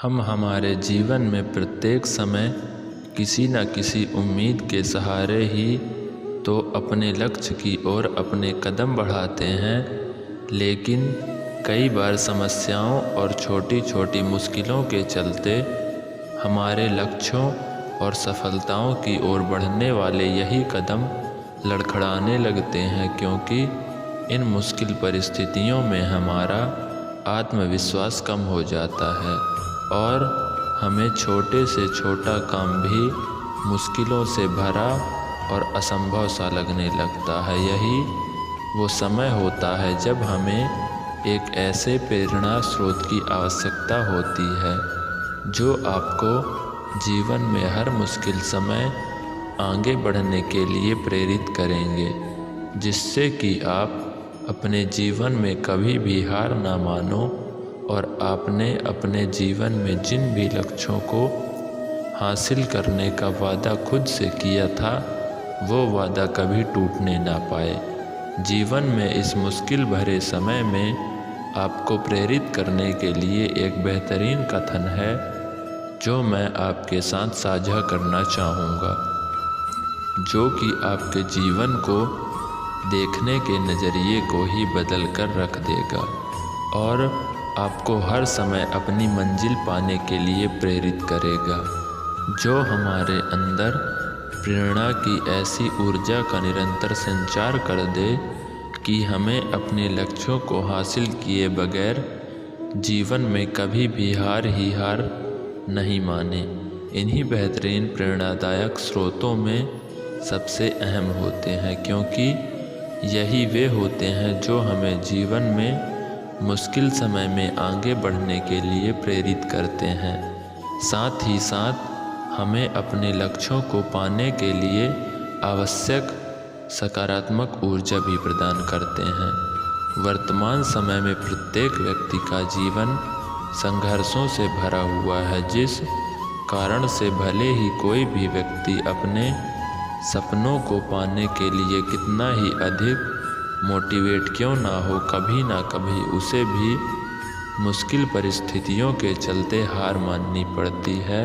हम हमारे जीवन में प्रत्येक समय किसी न किसी उम्मीद के सहारे ही तो अपने लक्ष्य की ओर अपने कदम बढ़ाते हैं, लेकिन कई बार समस्याओं और छोटी छोटी मुश्किलों के चलते हमारे लक्ष्यों और सफलताओं की ओर बढ़ने वाले यही कदम लड़खड़ाने लगते हैं, क्योंकि इन मुश्किल परिस्थितियों में हमारा आत्मविश्वास कम हो जाता है और हमें छोटे से छोटा काम भी मुश्किलों से भरा और असंभव सा लगने लगता है। यही वो समय होता है जब हमें एक ऐसे प्रेरणा स्रोत की आवश्यकता होती है जो आपको जीवन में हर मुश्किल समय आगे बढ़ने के लिए प्रेरित करेंगे, जिससे कि आप अपने जीवन में कभी भी हार ना मानो और आपने अपने जीवन में जिन भी लक्ष्यों को हासिल करने का वादा खुद से किया था वो वादा कभी टूटने ना पाए। जीवन में इस मुश्किल भरे समय में आपको प्रेरित करने के लिए एक बेहतरीन कथन है जो मैं आपके साथ साझा करना चाहूँगा, जो कि आपके जीवन को देखने के नज़रिए को ही बदल कर रख देगा और आपको हर समय अपनी मंजिल पाने के लिए प्रेरित करेगा। जो हमारे अंदर प्रेरणा की ऐसी ऊर्जा का निरंतर संचार कर दे कि हमें अपने लक्ष्यों को हासिल किए बगैर जीवन में कभी भी हार नहीं माने। इन्हीं बेहतरीन प्रेरणादायक स्रोतों में सबसे अहम होते हैं, क्योंकि यही वे होते हैं जो हमें जीवन में मुश्किल समय में आगे बढ़ने के लिए प्रेरित करते हैं। साथ ही साथ हमें अपने लक्ष्यों को पाने के लिए आवश्यक सकारात्मक ऊर्जा भी प्रदान करते हैं। वर्तमान समय में प्रत्येक व्यक्ति का जीवन संघर्षों से भरा हुआ है, जिस कारण से भले ही कोई भी व्यक्ति अपने सपनों को पाने के लिए कितना ही अधिक मोटिवेट क्यों ना हो, कभी ना कभी उसे भी मुश्किल परिस्थितियों के चलते हार माननी पड़ती है।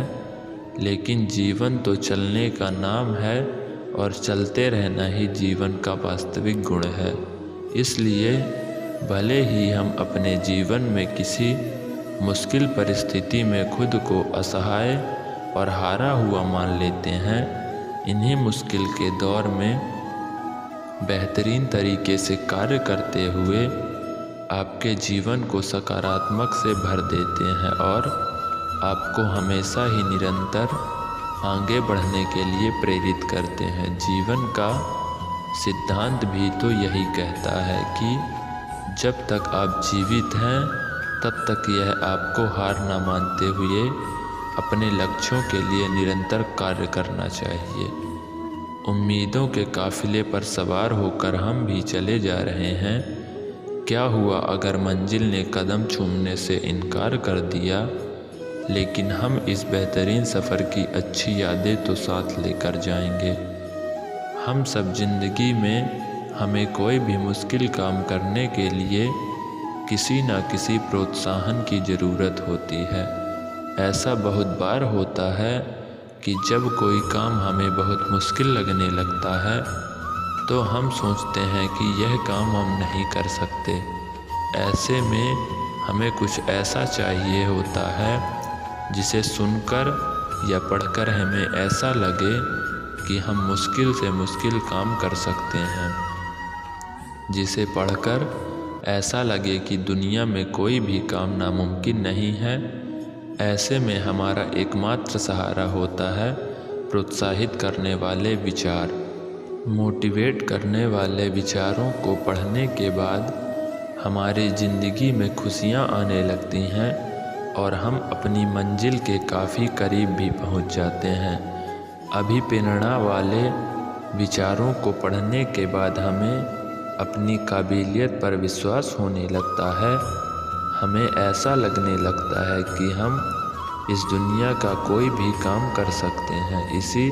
लेकिन जीवन तो चलने का नाम है और चलते रहना ही जीवन का वास्तविक गुण है। इसलिए भले ही हम अपने जीवन में किसी मुश्किल परिस्थिति में खुद को असहाय और हारा हुआ मान लेते हैं, इन्हीं मुश्किल के दौर में बेहतरीन तरीके से कार्य करते हुए आपके जीवन को सकारात्मक से भर देते हैं और आपको हमेशा ही निरंतर आगे बढ़ने के लिए प्रेरित करते हैं। जीवन का सिद्धांत भी तो यही कहता है कि जब तक आप जीवित हैं तब तक यह आपको हार ना मानते हुए अपने लक्ष्यों के लिए निरंतर कार्य करना चाहिए। उम्मीदों के काफिले पर सवार होकर हम भी चले जा रहे हैं। क्या हुआ अगर मंजिल ने कदम चूमने से इनकार कर दिया, लेकिन हम इस बेहतरीन सफ़र की अच्छी यादें तो साथ लेकर जाएंगे। हम सब जिंदगी में हमें कोई भी मुश्किल काम करने के लिए किसी न किसी प्रोत्साहन की ज़रूरत होती है। ऐसा बहुत बार होता है कि जब कोई काम हमें बहुत मुश्किल लगने लगता है तो हम सोचते हैं कि यह काम हम नहीं कर सकते। ऐसे में हमें कुछ ऐसा चाहिए होता है जिसे सुनकर या पढ़कर हमें ऐसा लगे कि हम मुश्किल से मुश्किल काम कर सकते हैं, जिसे पढ़कर ऐसा लगे कि दुनिया में कोई भी काम नामुमकिन नहीं है। ऐसे में हमारा एकमात्र सहारा होता है प्रोत्साहित करने वाले विचार। मोटिवेट करने वाले विचारों को पढ़ने के बाद हमारी ज़िंदगी में खुशियाँ आने लगती हैं और हम अपनी मंजिल के काफ़ी करीब भी पहुँच जाते हैं। अभिप्रेरणा वाले विचारों को पढ़ने के बाद हमें अपनी काबिलियत पर विश्वास होने लगता है। हमें ऐसा लगने लगता है कि हम इस दुनिया का कोई भी काम कर सकते हैं। इसी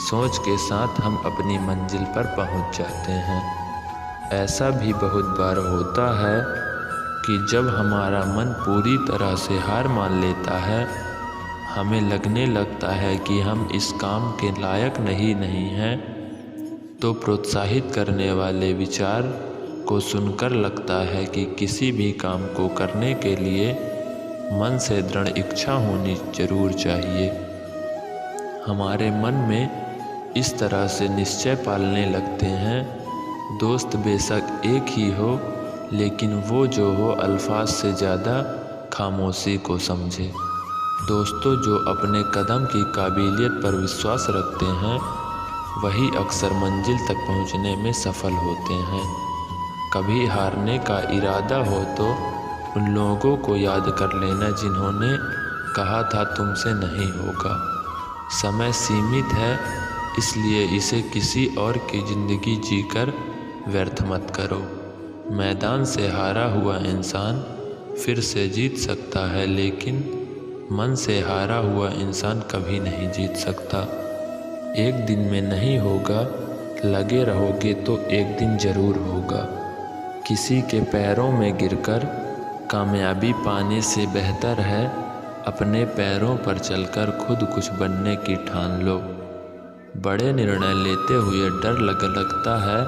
सोच के साथ हम अपनी मंजिल पर पहुंच जाते हैं। ऐसा भी बहुत बार होता है कि जब हमारा मन पूरी तरह से हार मान लेता है, हमें लगने लगता है कि हम इस काम के लायक नहीं हैं, तो प्रोत्साहित करने वाले विचार को सुनकर लगता है कि किसी भी काम को करने के लिए मन से दृढ़ इच्छा होनी जरूर चाहिए। हमारे मन में इस तरह से निश्चय पालने लगते हैं, दोस्त बेशक एक ही हो, लेकिन वो जो हो अल्फाज से ज़्यादा खामोशी को समझे। दोस्तों जो अपने कदम की काबिलियत पर विश्वास रखते हैं, वही अक्सर मंजिल तक पहुंचने में सफल होते हैं। कभी हारने का इरादा हो तो उन लोगों को याद कर लेना जिन्होंने कहा था तुमसे नहीं होगा। समय सीमित है, इसलिए इसे किसी और की ज़िंदगी जीकर व्यर्थ मत करो। मैदान से हारा हुआ इंसान फिर से जीत सकता है, लेकिन मन से हारा हुआ इंसान कभी नहीं जीत सकता। एक दिन में नहीं होगा, लगे रहोगे तो एक दिन ज़रूर होगा। किसी के पैरों में गिरकर कामयाबी पाने से बेहतर है अपने पैरों पर चलकर खुद कुछ बनने की ठान लो। बड़े निर्णय लेते हुए डर लगता है,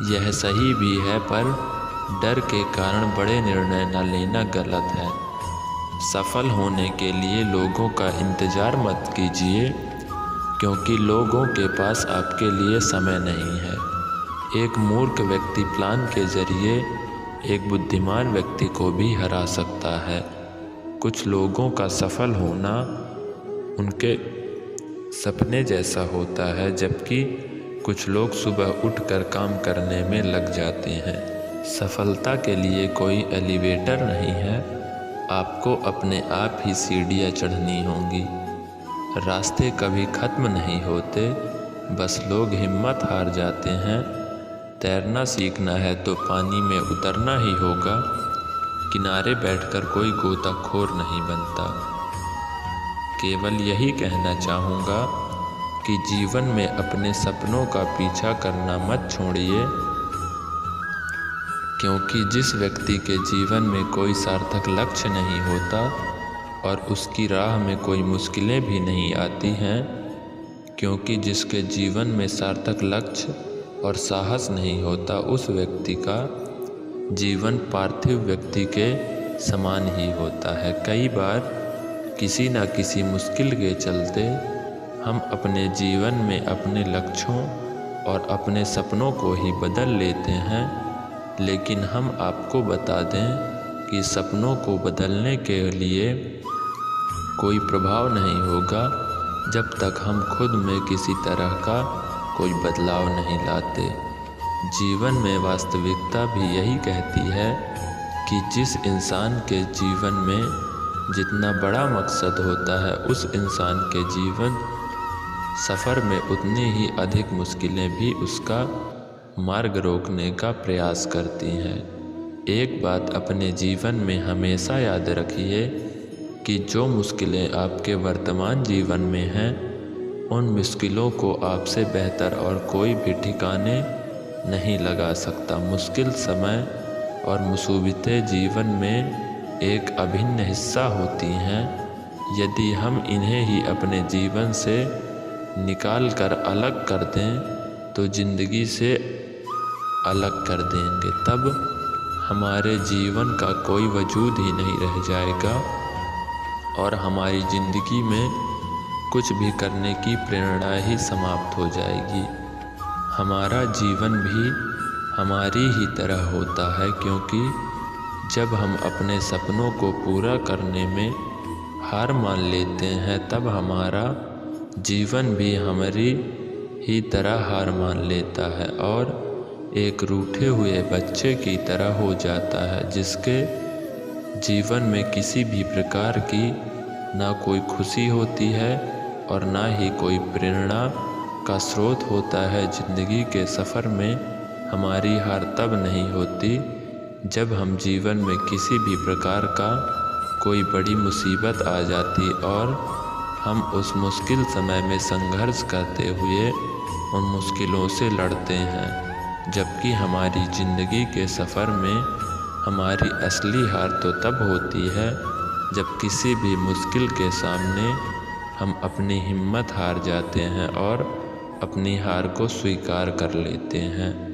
यह सही भी है, पर डर के कारण बड़े निर्णय न लेना गलत है। सफल होने के लिए लोगों का इंतज़ार मत कीजिए, क्योंकि लोगों के पास आपके लिए समय नहीं है। एक मूर्ख व्यक्ति प्लान के जरिए एक बुद्धिमान व्यक्ति को भी हरा सकता है। कुछ लोगों का सफल होना उनके सपने जैसा होता है, जबकि कुछ लोग सुबह उठकर काम करने में लग जाते हैं। सफलता के लिए कोई एलिवेटर नहीं है, आपको अपने आप ही सीढ़ियाँ चढ़नी होंगी। रास्ते कभी ख़त्म नहीं होते, बस लोग हिम्मत हार जाते हैं। तैरना सीखना है तो पानी में उतरना ही होगा, किनारे बैठकर कोई गोताखोर नहीं बनता। केवल यही कहना चाहूँगा कि जीवन में अपने सपनों का पीछा करना मत छोड़िए, क्योंकि जिस व्यक्ति के जीवन में कोई सार्थक लक्ष्य नहीं होता और उसकी राह में कोई मुश्किलें भी नहीं आती हैं, क्योंकि जिसके जीवन में सार्थक लक्ष्य और साहस नहीं होता, उस व्यक्ति का जीवन पार्थिव व्यक्ति के समान ही होता है। कई बार किसी न किसी मुश्किल के चलते हम अपने जीवन में अपने लक्ष्यों और अपने सपनों को ही बदल लेते हैं, लेकिन हम आपको बता दें कि सपनों को बदलने के लिए कोई प्रभाव नहीं होगा जब तक हम खुद में किसी तरह का कोई बदलाव नहीं लाते। जीवन में वास्तविकता भी यही कहती है कि जिस इंसान के जीवन में जितना बड़ा मकसद होता है, उस इंसान के जीवन सफ़र में उतनी ही अधिक मुश्किलें भी उसका मार्ग रोकने का प्रयास करती हैं। एक बात अपने जीवन में हमेशा याद रखिए कि जो मुश्किलें आपके वर्तमान जीवन में हैं, उन मुश्किलों को आपसे बेहतर और कोई भी ठिकाने नहीं लगा सकता। मुश्किल समय और मुसीबतें जीवन में एक अभिन्न हिस्सा होती हैं। यदि हम इन्हें ही अपने जीवन से निकाल कर अलग कर दें तो ज़िंदगी से अलग कर देंगे, तब हमारे जीवन का कोई वजूद ही नहीं रह जाएगा और हमारी ज़िंदगी में कुछ भी करने की प्रेरणा ही समाप्त हो जाएगी। हमारा जीवन भी हमारी ही तरह होता है, क्योंकि जब हम अपने सपनों को पूरा करने में हार मान लेते हैं, तब हमारा जीवन भी हमारी ही तरह हार मान लेता है और एक रूठे हुए बच्चे की तरह हो जाता है, जिसके जीवन में किसी भी प्रकार की ना कोई खुशी होती है और ना ही कोई प्रेरणा का स्रोत होता है। ज़िंदगी के सफ़र में हमारी हार तब नहीं होती जब हम जीवन में किसी भी प्रकार का कोई बड़ी मुसीबत आ जाती और हम उस मुश्किल समय में संघर्ष करते हुए उन मुश्किलों से लड़ते हैं। जबकि हमारी ज़िंदगी के सफ़र में हमारी असली हार तो तब होती है जब किसी भी मुश्किल के सामने हम अपनी हिम्मत हार जाते हैं और अपनी हार को स्वीकार कर लेते हैं।